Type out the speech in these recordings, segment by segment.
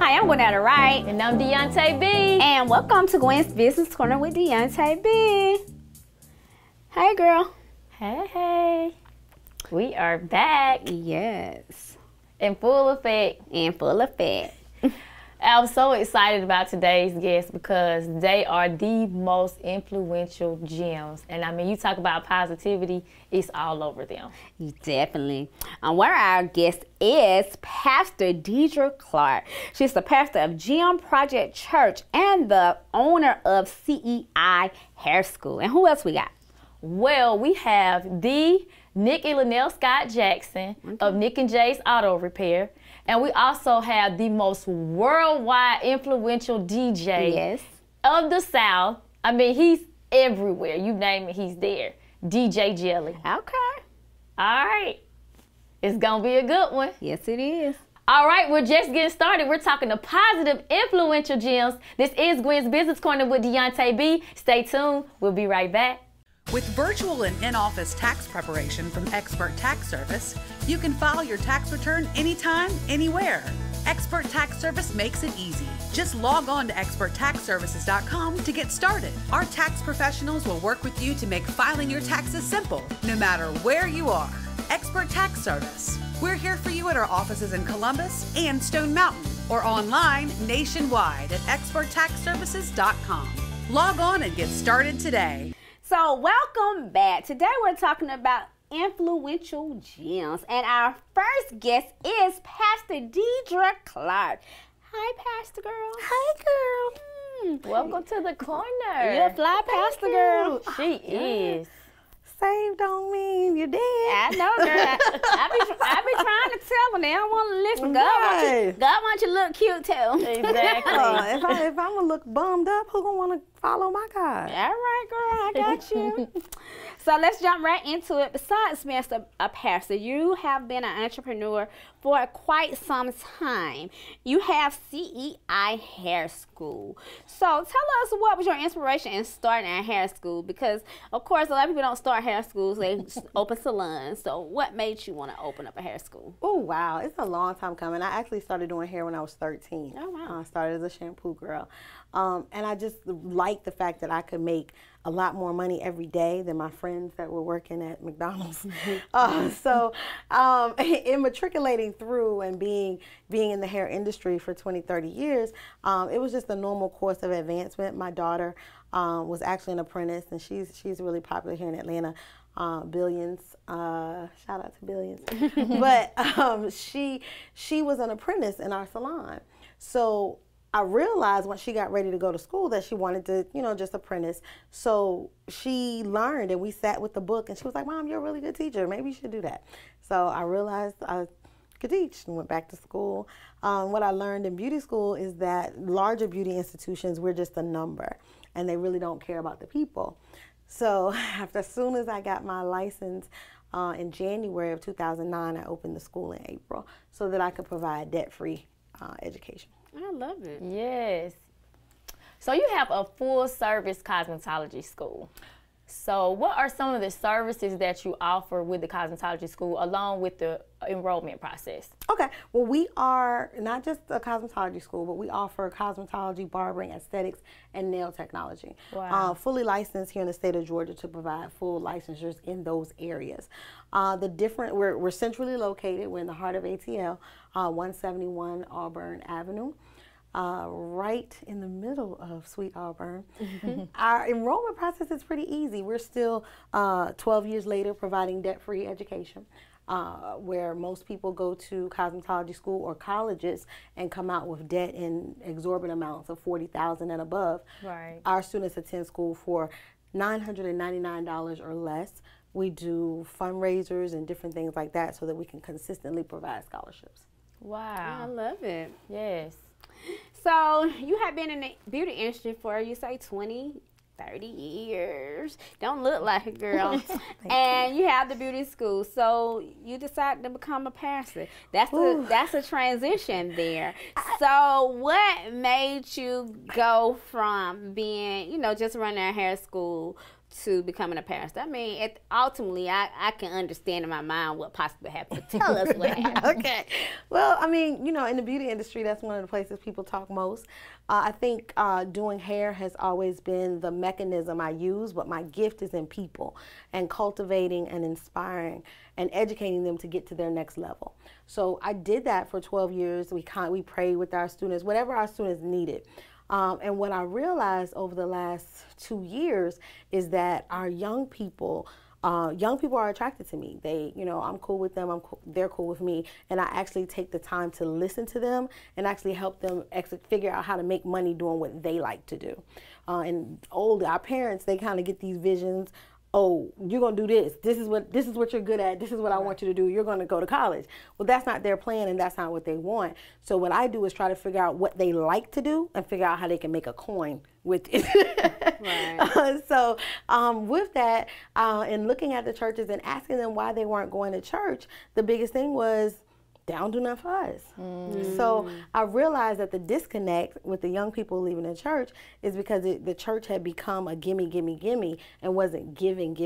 Hi, I'm Gwennetta Wright. And I'm Deonta B. And welcome to Gwen's Business Corner with Deonta B. Hey, girl. Hey. We are back. Yes. In full effect. I'm so excited about today's guests because they are the most influential gems. And I mean, you talk about positivity, it's all over them. Definitely. One of our guests is Pastor Deedria Clark. She's the pastor of Gem Project Church and the owner of CEI Hair School. And who else we got? Well, we have the Nick and Lanell Scott Jackson of Nick and Jay's Auto Repair. And we also have the most worldwide influential DJ of the South. I mean, he's everywhere. You name it, he's there. DJ Jelly. Okay. All right. It's going to be a good one. Yes, it is. All right, we're just getting started. We're talking to positive, influential gems. This is Gwen's Business Corner with Deonta B. Stay tuned. We'll be right back. With virtual and in-office tax preparation from Expert Tax Service, you can file your tax return anytime, anywhere. Expert Tax Service makes it easy. Just log on to experttaxservices.com to get started. Our tax professionals will work with you to make filing your taxes simple, no matter where you are. Expert Tax Service. We're here for you at our offices in Columbus and Stone Mountain, or online nationwide at experttaxservices.com. Log on and get started today. So welcome back. Today we're talking about influential gems. And our first guest is Pastor Deedria Clark. Hi, Pastor girl. Hey, girl. Welcome to the corner. You're a fly pastor girl. She is. Saved don't mean you're dead. I know, girl. I be trying to tell them they don't want to listen. God wants you to look cute too. Exactly. If I'm gonna look bummed up, who gonna want to follow my God? All right, girl, I got you. So let's jump right into it. Besides being a pastor, you have been an entrepreneur for quite some time. You have CEI Hair School. So tell us, what was your inspiration in starting a hair school? Because, of course, a lot of people don't start hair schools. They open salons. So what made you want to open up a hair school? Oh, wow. It's a long time coming. I actually started doing hair when I was 13. Oh, wow. I started as a shampoo girl. And I just liked the fact that I could make a lot more money every day than my friends that were working at McDonald's. So in matriculating through and being in the hair industry for 20, 30 years, it was just a normal course of advancement. My daughter was actually an apprentice, and she's really popular here in Atlanta. Billions, shout out to Billions. But she was an apprentice in our salon. So I realized when she got ready to go to school that she wanted to, just apprentice. So she learned, and we sat with the book, and she was like, Mom, you're a really good teacher. Maybe you should do that. So I realized I could teach and went back to school. What I learned in beauty school is that larger beauty institutions, we're just a number, and they really don't care about the people. So as soon as I got my license in January of 2009, I opened the school in April so that I could provide debt-free education. I love it. Yes. So you have a full-service cosmetology school. So what are some of the services that you offer with the cosmetology school along with the enrollment process? Okay. Well, we are not just a cosmetology school, but we offer cosmetology, barbering, aesthetics, and nail technology. Wow. Fully licensed here in the state of Georgia to provide full licensures in those areas. We're centrally located. We're in the heart of ATL, 171 Auburn Avenue. Right in the middle of Sweet Auburn. Our enrollment process is pretty easy. We're still 12 years later providing debt-free education, where most people go to cosmetology school or colleges and come out with debt in exorbitant amounts of $40,000 and above. Right. Our students attend school for $999 or less. We do fundraisers and different things like that so that we can consistently provide scholarships. Wow. I love it. Yes. So you have been in the beauty industry for, you say, 20, 30 years. Don't look like a girl. And you have the beauty school. So you decided to become a pastor. That's a transition there. So what made you go from being, just running a hair school to becoming a parent? I mean, ultimately, I can understand in my mind what possibly happened. Tell us what happened. Okay. Well, I mean, you know, in the beauty industry, that's one of the places people talk most. I think doing hair has always been the mechanism I use, but my gift is in people and cultivating and inspiring and educating them to get to their next level. So I did that for 12 years. We prayed with our students, whatever our students needed. And what I realized over the last 2 years is that our young people are attracted to me. They, you know, I'm cool with them. They're cool with me. And I actually take the time to listen to them and actually help them figure out how to make money doing what they like to do. And our parents, they kind of get these visions. Oh, you're going to do this. This is what you're good at. This is what I want you to do. You're going to go to college. Well, that's not their plan and that's not what they want. So what I do is try to figure out what they like to do and figure out how they can make a coin with it. Right. So with that, and looking at the churches and asking them why they weren't going to church, the biggest thing was, they don't do nothing for us. So I realized that the disconnect with the young people leaving the church is because the church had become a gimme, gimme, gimme and wasn't giving.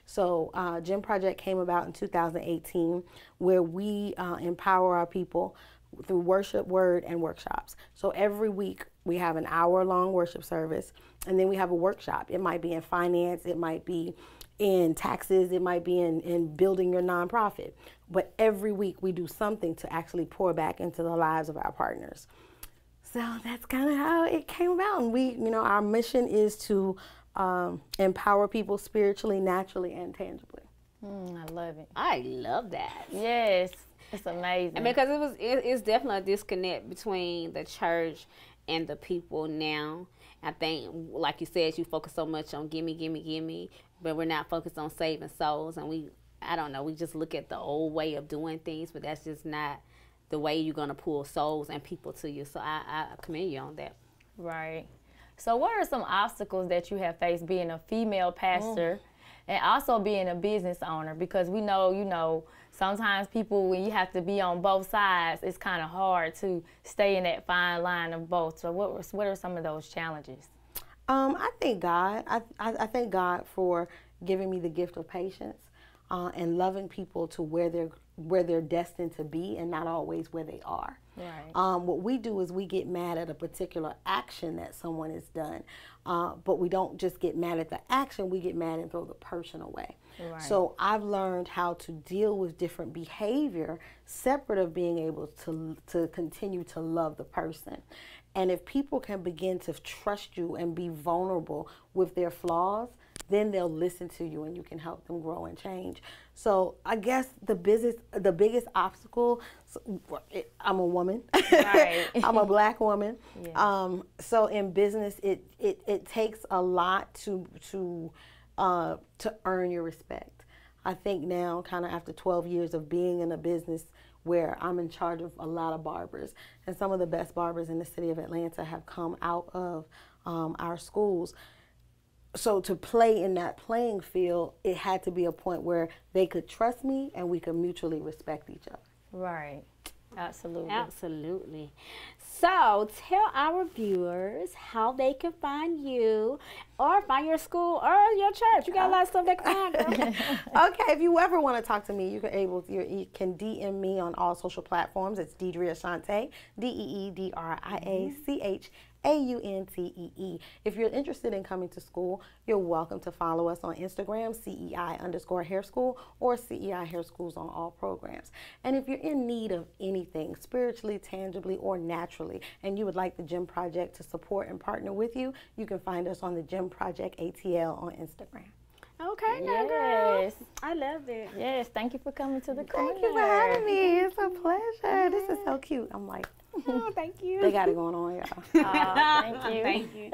So Gym Project came about in 2018 where we empower our people through worship, word, and workshops. So every week we have an hour-long worship service and then we have a workshop. It might be in finance, it might be in taxes, it might be in building your nonprofit. But every week we do something to actually pour back into the lives of our partners. So that's kind of how it came about. And we, you know, our mission is to empower people spiritually, naturally, and tangibly. I love it. I love that. Yes, it's amazing. And because it's definitely a disconnect between the church and the people now. I think, like you said, you focus so much on gimme, but we're not focused on saving souls. And I don't know, we just look at the old way of doing things, but that's just not the way you're going to pull souls and people to you. So I commend you on that. Right. So what are some obstacles that you have faced being a female pastor and also being a business owner? Because we know, you know, sometimes people, when you have to be on both sides, it's kind of hard to stay in that fine line of both. So what are some of those challenges? I thank God. I thank God for giving me the gift of patience and loving people to where they're destined to be and not always where they are. Right. What we do is we get mad at a particular action that someone has done, but we don't just get mad at the action, we get mad and throw the person away. Right. So I've learned how to deal with different behavior separate of being able to continue to love the person. And if people can begin to trust you and be vulnerable with their flaws, then they'll listen to you and you can help them grow and change. So I guess the biggest obstacle, I'm a woman. Right. I'm a Black woman. Yeah. So in business, it takes a lot to earn your respect. I think now, kind of after 12 years of being in a business where I'm in charge of a lot of barbers, and some of the best barbers in the city of Atlanta have come out of our schools. So to play in that playing field, it had to be a point where they could trust me and we could mutually respect each other. Right. Absolutely. Absolutely. So tell our viewers how they can find you or find your school or your church. You got a lot of stuff they can find, girl. Okay, if you ever want to talk to me, you can DM me on all social platforms. It's Deedria Chauntee, DeeDriaChaUntee. If you're interested in coming to school, you're welcome to follow us on Instagram, CEI_hair school, or CEI hair schools on all programs. And if you're in need of anything, spiritually, tangibly, or naturally, and you would like the Gym Project to support and partner with you, you can find us on the Gym Project ATL on Instagram. Okay, now, girl. I love it. Yes, thank you for coming to the corner. Thank you for having me. It's a pleasure. This is so cute. I'm like, oh, thank you. They got it going on, y'all. Thank you. Thank you.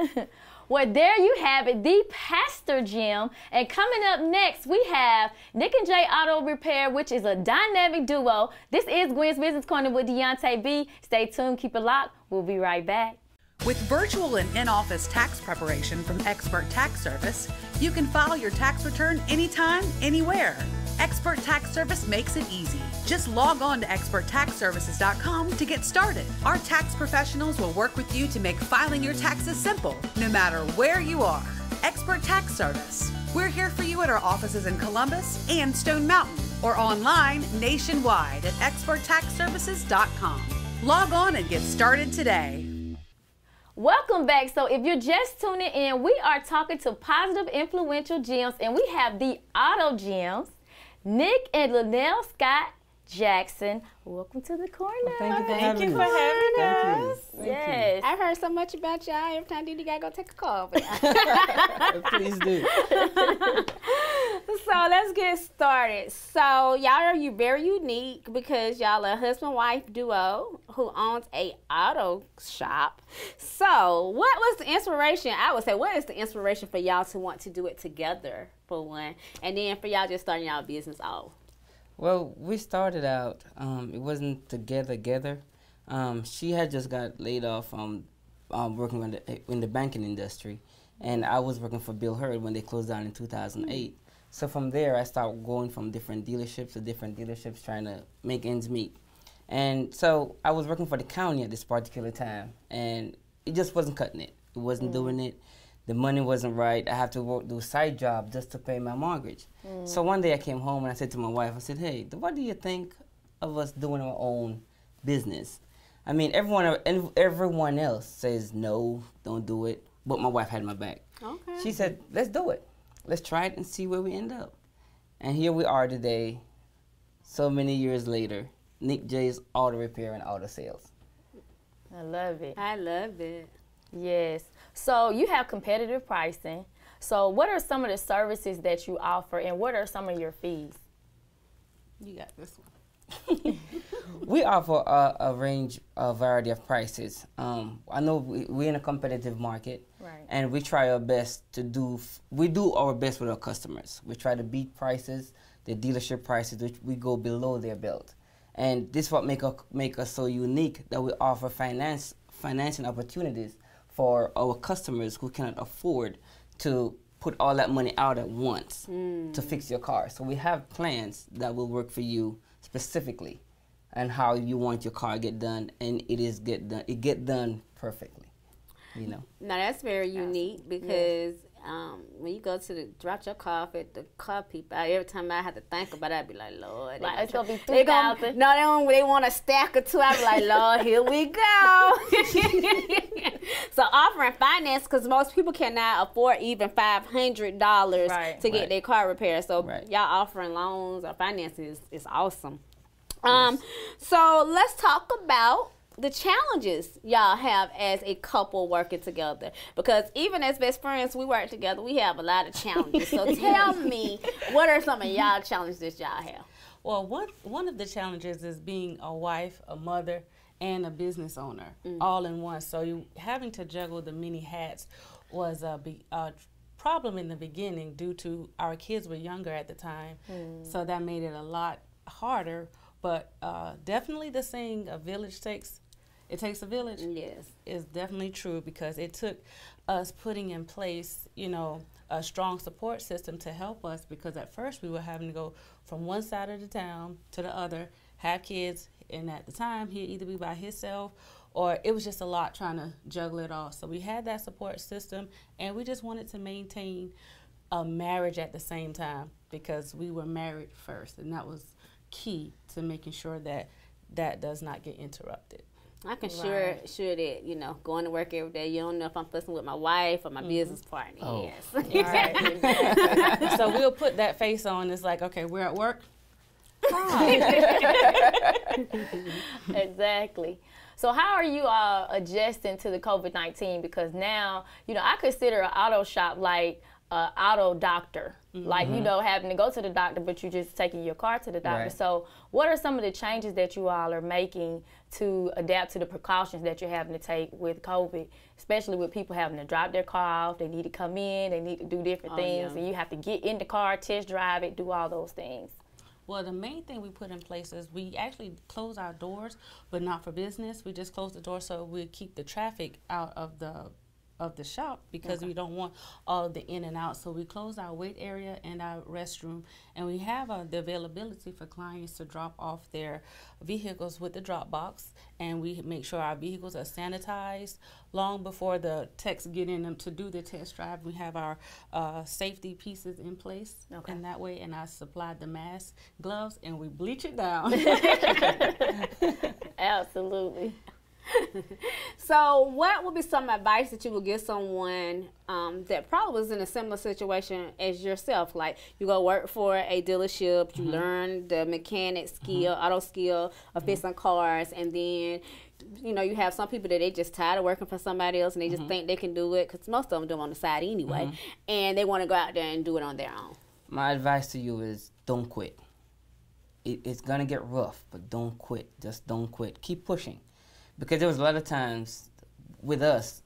Well, there you have it, the Pastor Gym. And coming up next, we have Nick and J Auto Repair, which is a dynamic duo. This is Gwen's Business Corner with Deonta B. Stay tuned, keep it locked. We'll be right back. With virtual and in-office tax preparation from Expert Tax Service, you can file your tax return anytime, anywhere. Expert Tax Service makes it easy. Just log on to experttaxservices.com to get started. Our tax professionals will work with you to make filing your taxes simple, no matter where you are. Expert Tax Service. We're here for you at our offices in Columbus and Stone Mountain, or online nationwide at experttaxservices.com. Log on and get started today. Welcome back. So if you're just tuning in, we are talking to positive influential gems, and we have the auto gems, Nick and Lanell Scott Jackson. Welcome to the corner. Well, thank you for having us. Thank you. Yes. I've heard so much about y'all. Every time Deedria gotta go take a call. Please do. So let's get started. So y'all are very unique because y'all are a husband-wife duo who owns a auto shop. So what was the inspiration? I would say, what is the inspiration for y'all to want to do it together, for one, and then for y'all just starting y'all business off? Well, we started out, it wasn't together. She had just got laid off working in the banking industry, and I was working for Bill Hurd when they closed down in 2008. So from there, I started going from different dealerships to different dealerships trying to make ends meet. And so I was working for the county at this particular time, and it just wasn't cutting it. It wasn't doing it. The money wasn't right. I had to do a side job just to pay my mortgage. So one day I came home and I said to my wife, I said, hey, what do you think of us doing our own business? I mean, everyone else says, no, don't do it. But my wife had my back. Okay. She said, let's do it. Let's try it and see where we end up. And here we are today, so many years later, Nick J's Auto Repair and Auto Sales. I love it. I love it. Yes. So you have competitive pricing. So what are some of the services that you offer, and what are some of your fees? You got this one. We offer a variety of prices. I know we're in a competitive market, Right. and we try our best to do our best with our customers. We try to beat prices, the dealership prices, which we go below their belt. And this is what make us so unique, that we offer financing opportunities for our customers who cannot afford to put all that money out at once to fix your car. So we have plans that will work for you specifically and how you want your car get done, and it get done perfectly, you know. Now that's very unique because when you go to drop your car off at the car people, every time I have to think about it, I'd be like, Lord, Like, it's gonna be they $3,000. No, they want a stack or two. I'd be like, Lord, here we go. So offering finance, because most people cannot afford even $500 Right. to get their car repaired. So Right. y'all offering loans or finances is awesome. So let's talk about the challenges y'all have as a couple working together, because even as best friends, we work together. We have a lot of challenges. So tell me, what are some of y'all challenges y'all have? Well, one of the challenges is being a wife, a mother, and a business owner all in one. So having to juggle the many hats was a problem in the beginning due to our kids were younger at the time. So that made it a lot harder. But definitely the saying, it takes a village. Yes. Is definitely true, because it took us putting in place, a strong support system to help us, because at first we were having to go from one side of the town to the other, have kids, and at the time he'd either be by himself or it was just a lot trying to juggle it all. So we had that support system, and we just wanted to maintain a marriage at the same time, because we were married first, and that was key to making sure that that does not get interrupted. I can sure that, going to work every day, you don't know if I'm fussing with my wife or my business partner. Oh. Yes. Right. So we'll put that face on. It's like, okay, we're at work. Exactly. So how are you adjusting to the COVID-19? Because now, I consider an auto shop like an auto doctor. Like, having to go to the doctor, but you're just taking your car to the doctor. Right. So what are some of the changes that you all are making to adapt to the precautions that you're having to take with COVID, especially with people having to drop their car off, they need to come in, they need to do different things, and you have to get in the car, test drive it, do all those things? Well, the main thing we put in place is we actually close our doors, but not for business. We just close the door so we keep the traffic out of the of the shop because we don't want all of the in and out. So we close our wait area and our restroom, and we have the availability for clients to drop off their vehicles with the drop box, and we make sure our vehicles are sanitized long before the techs get in them to do the test drive. We have our safety pieces in place in that way, and I supplied the mask, gloves, and we bleach it down. Absolutely. So what would be some advice that you would give someone that probably was in a similar situation as yourself? Like, you go work for a dealership, you learn the mechanic skill, auto skill of fixing cars, and then, you know, you have some people that they just tired of working for somebody else and they just think they can do it, because most of them do them on the side anyway, and they want to go out there and do it on their own. My advice to you is don't quit. It's going to get rough, but don't quit. Just don't quit. Keep pushing. Because there was a lot of times with us,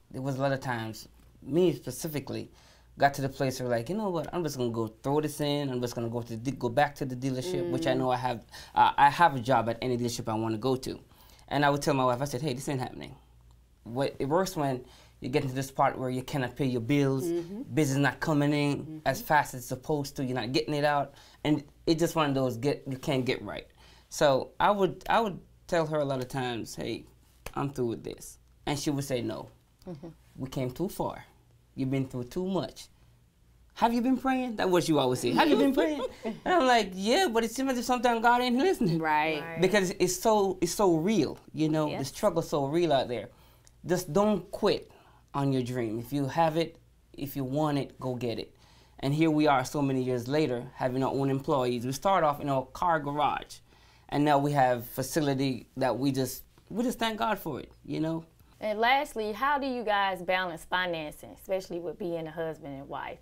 me specifically, got to the place where, like, you know what, I'm just going to go throw this in. I'm just going to go back to the dealership, which I know I have a job at any dealership I want to go to. And I would tell my wife, I said, hey, this ain't happening. It works when you get into this part where you cannot pay your bills, business not coming in as fast as it's supposed to, you're not getting it out, and it's just one of those you can't get right. So I would tell her a lot of times, hey, I'm through with this. And she would say, no, we came too far. You've been through too much. Have you been praying? That's what you always say. Have you been praying? And I'm like, yeah, but it seems like sometimes God ain't listening. Right. Because it's so real, you know, the struggle's so real out there. Just don't quit on your dream. If you have it, if you want it, go get it. And here we are so many years later, having our own employees. We start off in a car garage, and now we have facility that we just thank God for it, you know. And lastly, how do you guys balance financing, especially with being a husband and wife?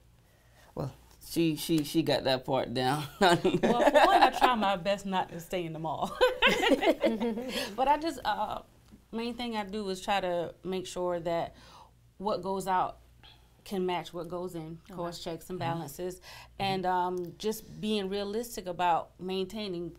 Well, she got that part down. Well, for one, I try my best not to stay in the mall. But I just, main thing I do is try to make sure that what goes out can match what goes in, of course, checks and balances, and just being realistic about maintaining,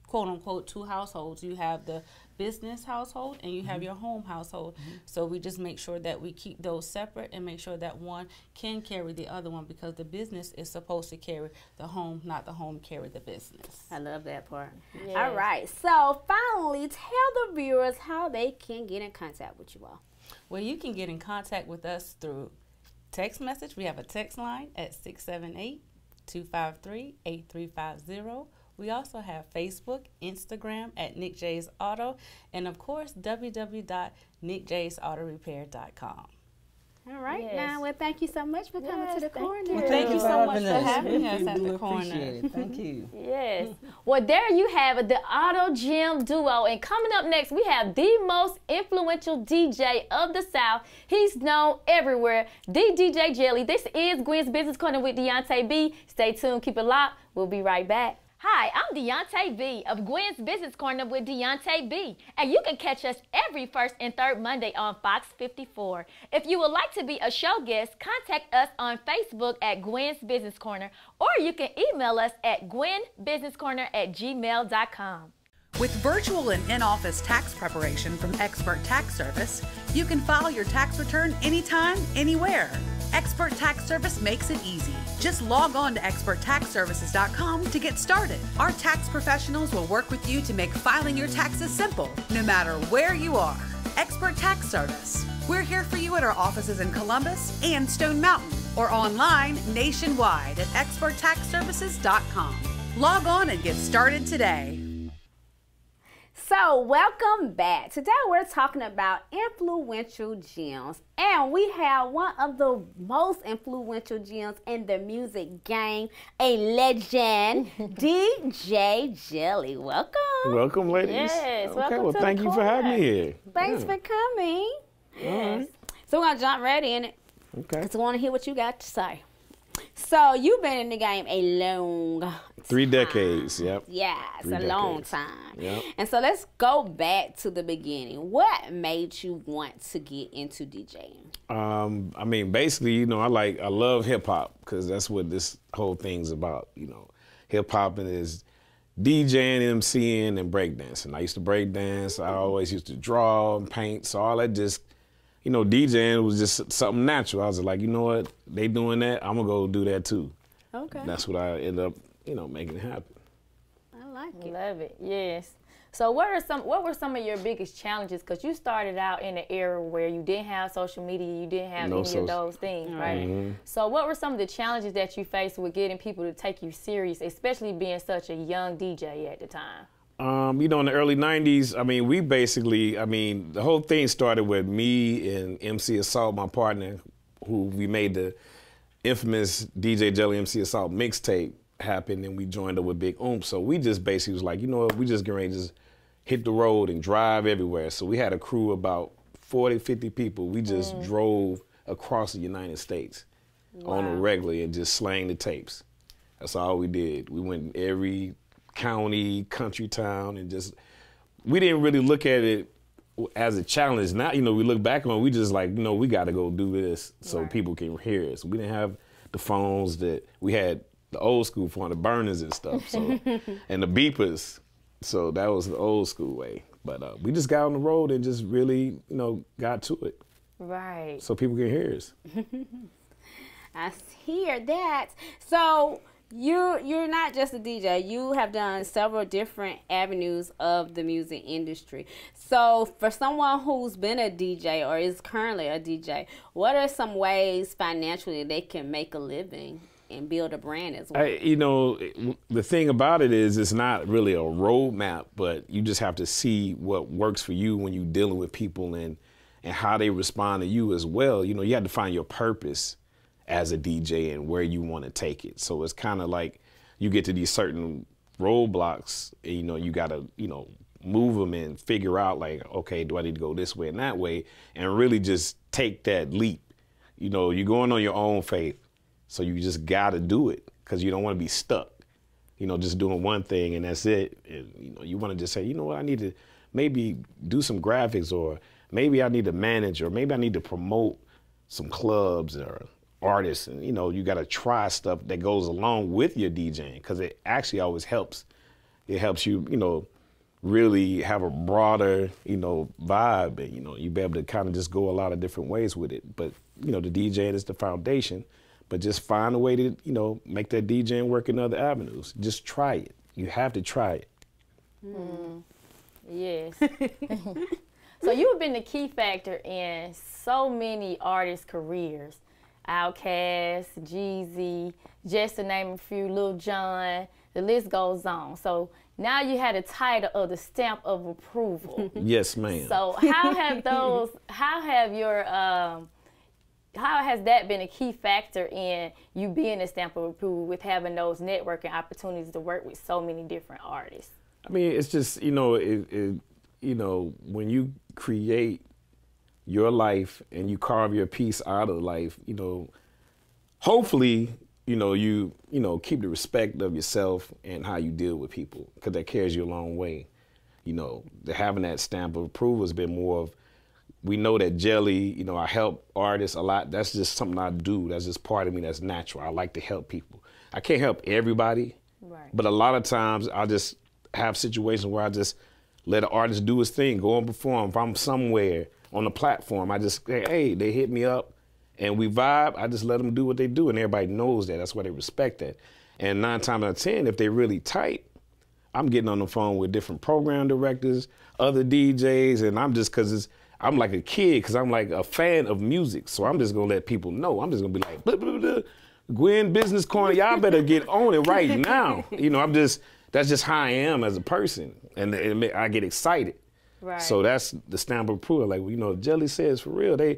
quote unquote, two households. You have the business household and you have your home household. So we just make sure that we keep those separate and make sure that one can carry the other one, because the business is supposed to carry the home, not the home carry the business. I love that part. Yes. All right. So finally, tell the viewers how they can get in contact with you all. Well, you can get in contact with us through text message. We have a text line at 678-253-8350. We also have Facebook, Instagram at Nick J's Auto, and of course, www.nickjsautorepair.com. All right. Yes. Now, well, thank you so much for coming to the corner. Well, thank you so much for having us at the corner. Appreciate it. Thank you. Yes. Well, there you have it, the Auto Gym Duo. And coming up next, we have the most influential DJ of the South. He's known everywhere, the DJ Jelly. This is Gwen's Business Corner with Deonta B. Stay tuned. Keep it locked. We'll be right back. Hi, I'm Deonta B of Gwen's Business Corner with Deonta B, and you can catch us every first and third Monday on Fox 54. If you would like to be a show guest, contact us on Facebook at Gwen's Business Corner, or you can email us at gwenbusinesscorner@gmail.com. With virtual and in-office tax preparation from Expert Tax Service, you can file your tax return anytime, anywhere. Expert Tax Service makes it easy. Just log on to experttaxservices.com to get started. Our tax professionals will work with you to make filing your taxes simple, no matter where you are. Expert Tax Service. We're here for you at our offices in Columbus and Stone Mountain, or online nationwide at experttaxservices.com. Log on and get started today. So welcome back. Today we're talking about influential gems, and we have one of the most influential gems in the music game, a legend, DJ Jelly. Welcome. Welcome, ladies. Yes, okay, welcome well, to thank the you for having me corner. here. Thanks for coming. Yes. So we're gonna jump right in it. Okay. Because I want to hear what you got to say. So you've been in the game a long 3 time. decades, yep. Yeah, it's 3 a long decades. time. Yep. And so let's go back to the beginning. What made you want to get into DJing? I mean, basically, you know, I love hip hop, because that's what this whole thing's about. You know, hip hop is DJing, MCing, and breakdancing. I used to breakdance. I always used to draw and paint, so all that just you know, DJing was just something natural. I was like, you know what, they doing that, I'm gonna go do that too. Okay. That's what I ended up, you know, making it happen. I like it. Love it. Yes. So what were some of your biggest challenges? Because you started out in an era where you didn't have social media, you didn't have any of those things, right? Mm-hmm. So what were some of the challenges that you faced with getting people to take you serious, especially being such a young DJ at the time? You know, in the early 90s, I mean, we basically, I mean, the whole thing started with me and MC Assault, my partner, who we made the infamous DJ Jelly MC Assault mixtape happen, and we joined up with Big Oomp. So we just basically was like, you know what, we just going to just hit the road and drive everywhere. So we had a crew about 40, 50 people. We just drove across the United States on a regular and just slang the tapes. That's all we did. We went in every county, country town, and just, we didn't really look at it as a challenge. Now, you know, we look back on it, we just like, you know, we got to go do this so people can hear us. We didn't have the phones that we had, the old school phone, the burners and stuff, so and the beepers. So that was the old school way. But we just got on the road and just really, you know, got to it. Right. So people can hear us. I hear that. So you're not just a DJ. You have done several different avenues of the music industry. So for someone who's been a DJ or is currently a DJ, what are some ways financially they can make a living and build a brand as well? You know, the thing about it is it's not really a roadmap, but you just have to see what works for you when you're dealing with people and how they respond to you as well. You know, you have to find your purpose as a DJ and where you want to take it. So it's kind of like you get to these certain roadblocks, and, you know, you got to, you know, move them and figure out like, okay, do I need to go this way and that way, and really just take that leap. You know, you're going on your own faith. So you just got to do it because you don't want to be stuck, you know, just doing one thing and that's it. And, you know, you want to just say, you know what, I need to maybe do some graphics, or maybe I need to manage, or maybe I need to promote some clubs or artists. And, you know, you got to try stuff that goes along with your DJing because it actually always helps. It helps you, you know, really have a broader, you know, vibe, and, you know, you be able to kind of just go a lot of different ways with it. But, you know, the DJing is the foundation. But just find a way to, you know, make that DJing work in other avenues. Just try it. You have to try it. Yes. So you've been the key factor in so many artists' careers. Outkast, Jeezy, just to name a few, Lil Jon, the list goes on. So now you had a title of the stamp of approval. Yes, ma'am. So how has that been a key factor in you being a stamp of approval with having those networking opportunities to work with so many different artists? I mean, it's just, you know, you know, when you create your life and you carve your piece out of life, you know, hopefully, you know, keep the respect of yourself and how you deal with people, because that carries you a long way. You know, having that stamp of approval has been more of, we know that Jelly, you know, I help artists a lot. That's just something I do. That's just part of me that's natural. I like to help people. I can't help everybody, but a lot of times I just have situations where I just let an artist do his thing, go and perform. If I'm somewhere on the platform, I just, hey, they hit me up and we vibe. I just let them do what they do, and everybody knows that. That's why they respect that. And 9 times out of 10, if they're really tight, I'm getting on the phone with different program directors, other DJs, and I'm just, because I'm like a kid, because I'm like a fan of music. So I'm just going to let people know. I'm just going to be like, blah, blah, blah, Gwen Business Corner, y'all better get on it right now. You know, that's just how I am as a person. And I get excited. Right. So that's the stamp of approval. Like, you know, Jelly says for real, they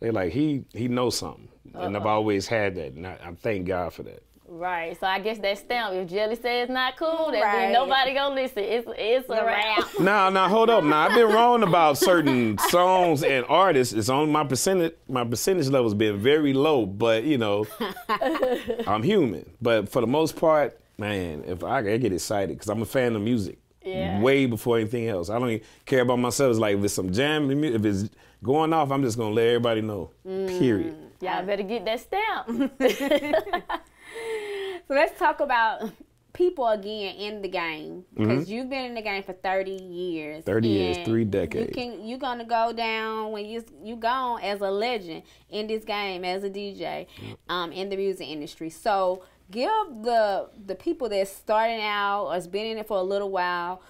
like, he knows something. And I've always had that. And I thank God for that. Right. So I guess that stamp, if Jelly says not cool, that means nobody gonna listen. It's a wrap. Now, hold up. Now, I've been wrong about certain songs and artists. It's on my percentage level's been very low, but, you know, I'm human. But for the most part, man, if I get excited, because I'm a fan of music. Yeah. Way before anything else. I don't even care about myself. It's like, if it's some jam, if it's going off, I'm just gonna let everybody know. Period. Y'all better get that stamp. So let's talk about people again in the game, because you've been in the game for 30 years. 30 years, 3 decades. You're gonna go down when you gone as a legend in this game as a DJ, in the music industry. So give the people that's starting out or has been in it for a little while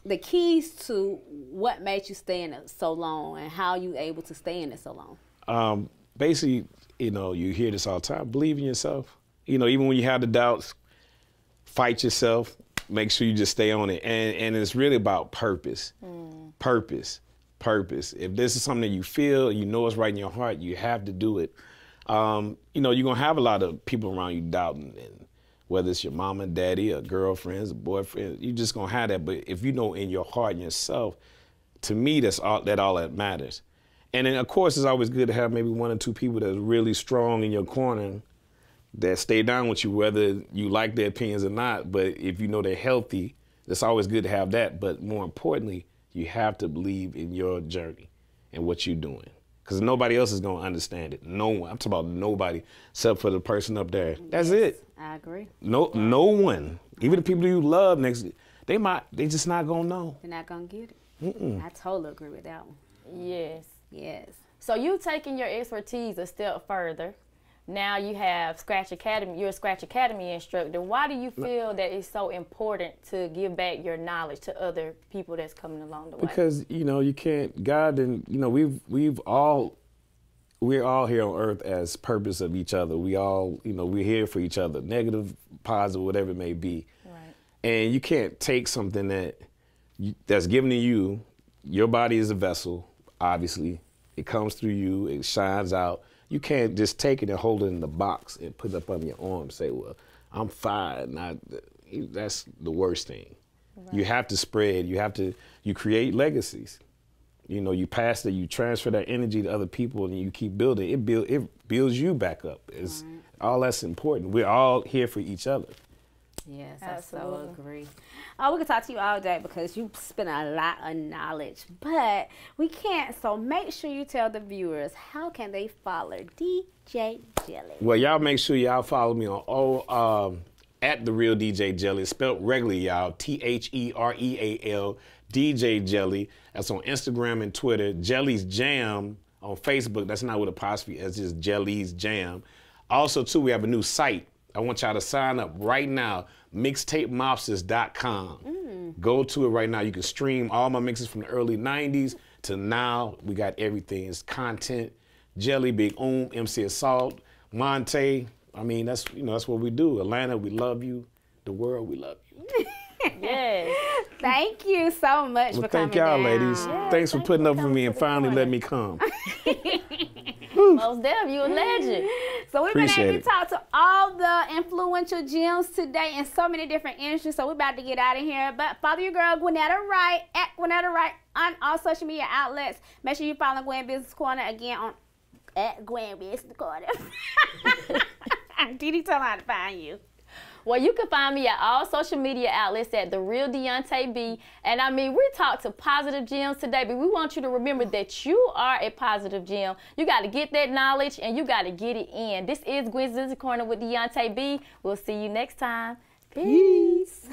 the keys to what made you stay in it so long and how you able to stay in it so long. Basically, you hear this all the time. Believe in yourself. Even when you have the doubts, fight yourself. Make sure you just stay on it. And it's really about purpose. Purpose. If this is something that you feel, it's right in your heart, you have to do it. You're going to have a lot of people around you doubting. And whether it's your mama, daddy, or girlfriends, or boyfriend, you're just going to have that. But if you know in your heart and yourself, to me, that's all that matters. And then, of course, it's always good to have maybe 1 or 2 people that's really strong in your corner that stay down with you, whether you like their opinions or not. But if you know they're healthy, it's always good to have that. But more importantly, you have to believe in your journey and what you're doing, because nobody else is going to understand it. No one. I'm talking about nobody except for the person up there. That's it. I agree. No one. Even the people you love they just not going to know. They're not going to get it. I totally agree with that one. Yes. Yes. So you taking your expertise a step further. Now you have Scratch Academy. You're a Scratch Academy instructor. Why do you feel that it's so important to give back your knowledge to other people that's coming along the way? Because you can't. God and we're all here on earth as purpose of each other. We all we're here for each other, negative, positive, whatever it may be. Right. And you can't take something that's given to you. Your body is a vessel. Obviously, it comes through you. It shines out. You can't just take it and hold it in the box and put it up on your arm and say, well, I'm fine. That's the worst thing. Right. You have to spread. You create legacies. You pass you transfer that energy to other people, and you keep building. It builds you back up. All that's important. We're all here for each other. Yes, I so agree. We can talk to you all day because you spend a lot of knowledge, but we can't. So make sure you tell the viewers, how can they follow DJ Jelly? Well, y'all make sure y'all follow me on at The Real DJ Jelly. It's spelled regularly, y'all. THEREAL DJ Jelly. That's on Instagram and Twitter. Jelly's Jam on Facebook. That's not with apostrophe. It's just Jelly's Jam. Also, too, we have a new site. I want y'all to sign up right now, mixtapemobsters.com. Go to it right now. You can stream all my mixes from the early 90s to now. We got everything. It's content. Jelly, Big Oomp, MC Assault, Monte. I mean, that's what we do. Atlanta, we love you. The world, we love you. Yes. Thank you so much for coming Thank y'all, down. ladies. Yeah, Thanks for putting up with me and finally letting me come. Most definitely, you a legend. So we've been able Appreciate to talk to all the influential gems today in so many different industries. So we're about to get out of here. But follow your girl, Gwennetta Wright, at Gwennetta Wright on all social media outlets. Make sure you follow Gwen Business Corner again on at Gwen Business Corner. Didi, tell her how to find you. Well, you can find me at all social media outlets at The Real Deonta B. And I mean, we talked to positive gems today, but we want you to remember that you are a positive gem. You got to get that knowledge and you got to get it in. This is Gwen's Business Corner with Deonta B. We'll see you next time. Peace.